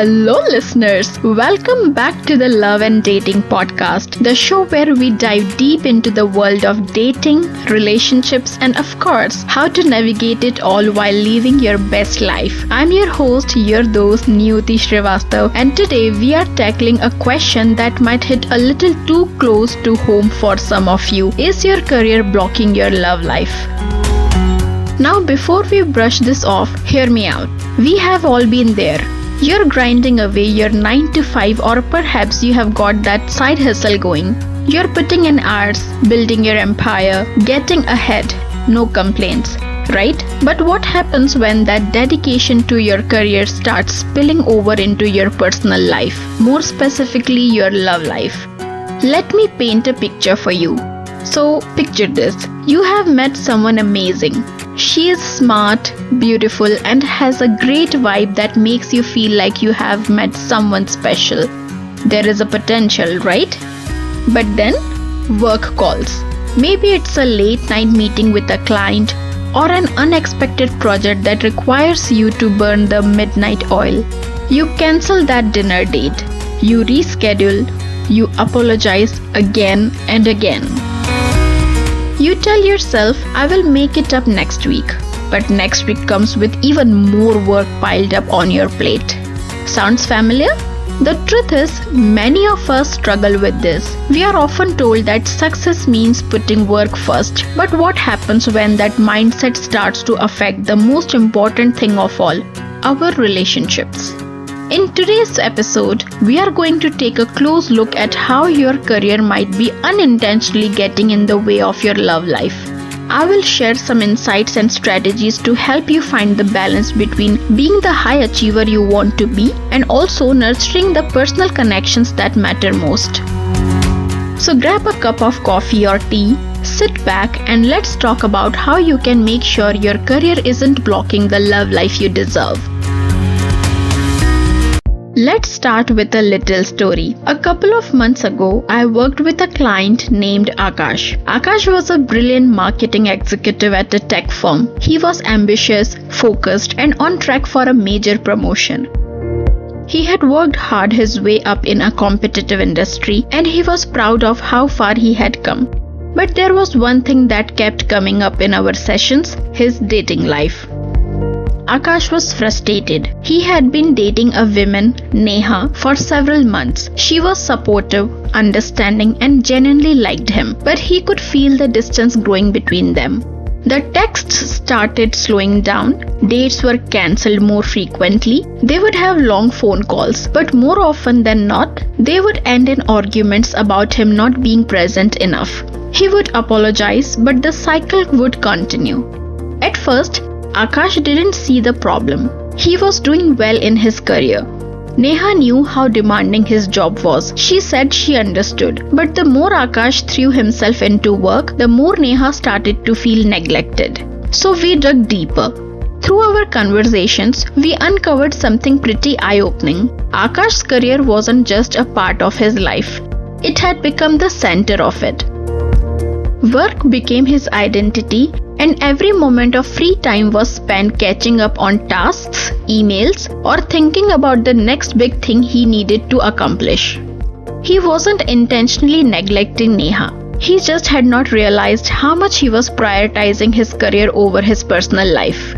Hello, listeners. Welcome back to the Love and Dating Podcast, the show where we dive deep into the world of dating, relationships, and of course, how to navigate it all while living your best life. I'm your host, your dost, Niyuti Srivastav, and today we are tackling a question that might hit a little too close to home for some of you. Is your career blocking your love life? Now, before we brush this off, hear me out. We have all been there. You're grinding away your 9 to 5, or perhaps you have got that side hustle going. You're putting in hours, building your empire, getting ahead. No complaints, right? But what happens when that dedication to your career starts spilling over into your personal life, more specifically your love life? Let me paint a picture for you. So, picture this. You have met someone amazing. She is smart, beautiful, and has a great vibe that makes you feel like you have met someone special. There is a potential, right? But then, work calls. Maybe it's a late night meeting with a client or an unexpected project that requires you to burn the midnight oil. You cancel that dinner date. You reschedule. You apologize again and again. You tell yourself, I will make it up next week. But next week comes with even more work piled up on your plate. Sounds familiar? The truth is, many of us struggle with this. We are often told that success means putting work first. But what happens when that mindset starts to affect the most important thing of all, our relationships? In today's episode, we are going to take a close look at how your career might be unintentionally getting in the way of your love life. I will share some insights and strategies to help you find the balance between being the high achiever you want to be and also nurturing the personal connections that matter most. So grab a cup of coffee or tea, sit back, and let's talk about how you can make sure your career isn't blocking the love life you deserve. Let's start with a little story. A couple of months ago, I worked with a client named Akash. Akash was a brilliant marketing executive at a tech firm. He was ambitious, focused, and on track for a major promotion. He had worked hard his way up in a competitive industry, and he was proud of how far he had come. But there was one thing that kept coming up in our sessions: his dating life. Akash was frustrated. He had been dating a woman, Neha, for several months. She was supportive, understanding, and genuinely liked him, but he could feel the distance growing between them. The texts started slowing down, dates were cancelled more frequently, they would have long phone calls, but more often than not, they would end in arguments about him not being present enough. He would apologize, but the cycle would continue. At first, Akash didn't see the problem. He was doing well in his career. Neha knew how demanding his job was. She said she understood. But the more Akash threw himself into work, the more Neha started to feel neglected. So we dug deeper. Through our conversations, we uncovered something pretty eye-opening. Akash's career wasn't just a part of his life. It had become the center of it. Work became his identity, and every moment of free time was spent catching up on tasks, emails, or thinking about the next big thing he needed to accomplish. He wasn't intentionally neglecting Neha. He just had not realized how much he was prioritizing his career over his personal life.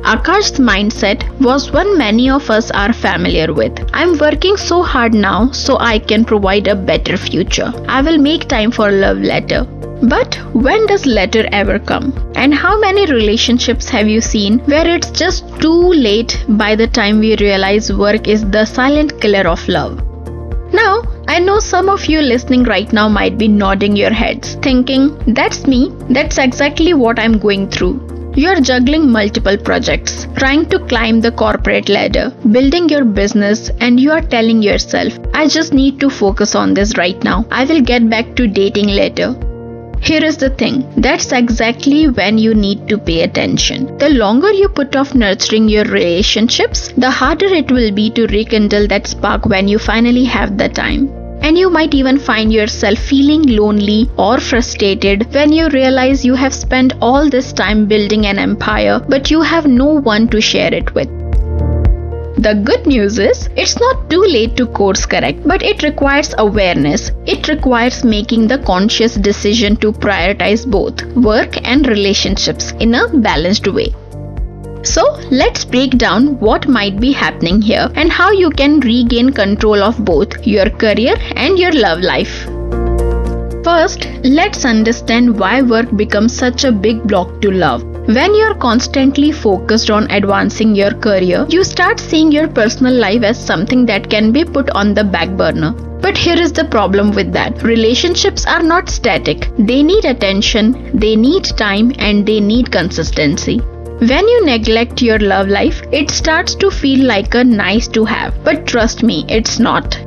Akash's mindset was one many of us are familiar with. I'm working so hard now so I can provide a better future. I will make time for love later. But when does later ever come? And how many relationships have you seen where it's just too late by the time we realize work is the silent killer of love? Now, I know some of you listening right now might be nodding your heads, thinking, that's me, that's exactly what I'm going through. You're juggling multiple projects, trying to climb the corporate ladder, building your business, and you are telling yourself, I just need to focus on this right now. I will get back to dating later. Here is the thing, that's exactly when you need to pay attention. The longer you put off nurturing your relationships, the harder it will be to rekindle that spark when you finally have the time. And you might even find yourself feeling lonely or frustrated when you realize you have spent all this time building an empire, but you have no one to share it with. The good news is, it's not too late to course correct, but it requires awareness. It requires making the conscious decision to prioritize both work and relationships in a balanced way. So, let's break down what might be happening here and how you can regain control of both your career and your love life. First, let's understand why work becomes such a big block to love. When you're constantly focused on advancing your career, you start seeing your personal life as something that can be put on the back burner. But here is the problem with that. Relationships are not static. They need attention, they need time, and they need consistency. When you neglect your love life, it starts to feel like a nice to have. But trust me, it's not.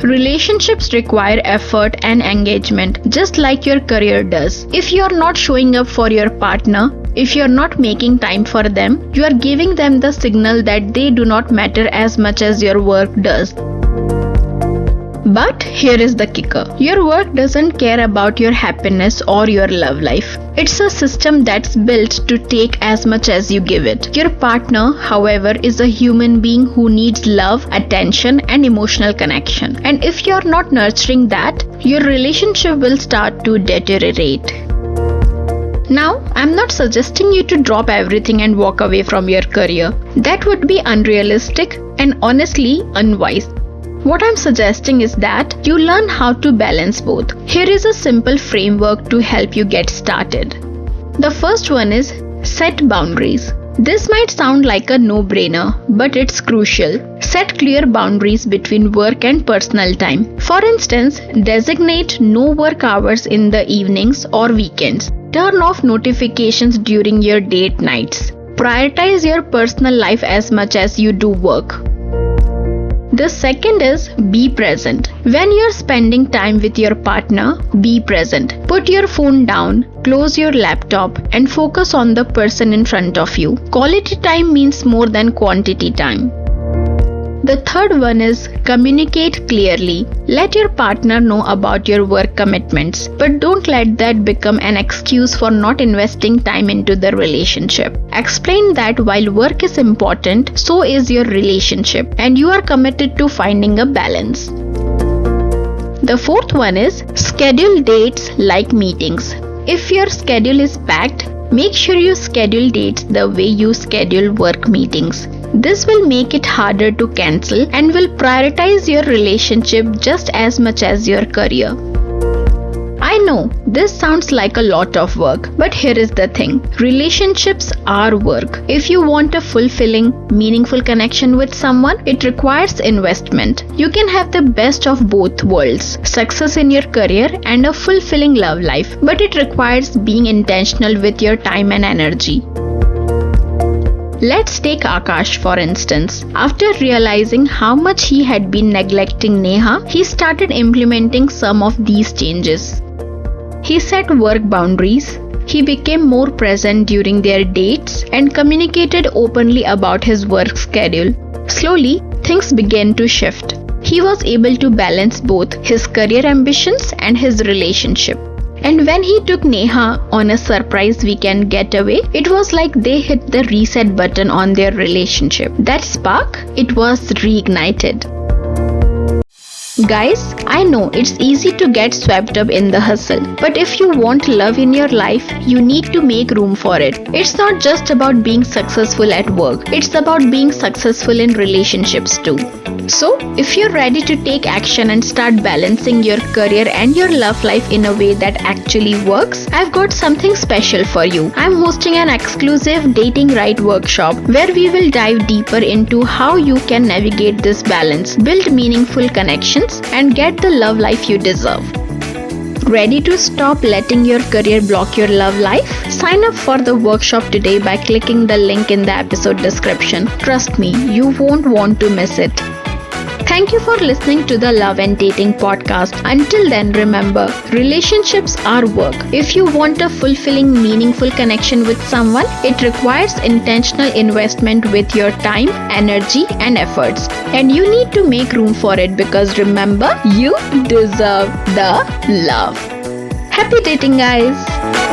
Relationships require effort and engagement, just like your career does. If you are not showing up for your partner, if you are not making time for them, you are giving them the signal that they do not matter as much as your work does. But here is the kicker. Your work doesn't care about your happiness or your love life. It's a system that's built to take as much as you give it. Your partner, however, is a human being who needs love, attention, and emotional connection. And if you're not nurturing that, your relationship will start to deteriorate. Now, I'm not suggesting you to drop everything and walk away from your career. That would be unrealistic and honestly unwise. What I'm suggesting is that you learn how to balance both. Here is a simple framework to help you get started. The first one is set boundaries. This might sound like a no-brainer, but it's crucial. Set clear boundaries between work and personal time. For instance, designate no work hours in the evenings or weekends. Turn off notifications during your date nights. Prioritize your personal life as much as you do work. The second is be present. When you're spending time with your partner, be present. Put your phone down, close your laptop, and focus on the person in front of you. Quality time means more than quantity time. The third one is communicate clearly. Let your partner know about your work commitments, but don't let that become an excuse for not investing time into the relationship. Explain that while work is important, so is your relationship, and you are committed to finding a balance. The fourth one is schedule dates like meetings. If your schedule is packed, make sure you schedule dates the way you schedule work meetings. This will make it harder to cancel and will prioritize your relationship just as much as your career. I know this sounds like a lot of work, but here is the thing. Relationships are work. If you want a fulfilling, meaningful connection with someone, it requires investment. You can have the best of both worlds, success in your career and a fulfilling love life, but it requires being intentional with your time and energy. Let's take Akash for instance. After realizing how much he had been neglecting Neha, he started implementing some of these changes. He set work boundaries, he became more present during their dates and communicated openly about his work schedule. Slowly, things began to shift. He was able to balance both his career ambitions and his relationship. And when he took Neha on a surprise weekend getaway, it was like they hit the reset button on their relationship. That spark, it was reignited. Guys, I know it's easy to get swept up in the hustle, but if you want love in your life, you need to make room for it. It's not just about being successful at work, it's about being successful in relationships too. So, if you're ready to take action and start balancing your career and your love life in a way that actually works, I've got something special for you. I'm hosting an exclusive Dating Right workshop where we will dive deeper into how you can navigate this balance, build meaningful connections, and get the love life you deserve. Ready to stop letting your career block your love life? Sign up for the workshop today by clicking the link in the episode description. Trust me, you won't want to miss it. Thank you for listening to the Love and Dating podcast. Until then, remember, relationships are work. If you want a fulfilling, meaningful connection with someone, it requires intentional investment with your time, energy, and efforts. And you need to make room for it because remember, you deserve the love. Happy dating, guys!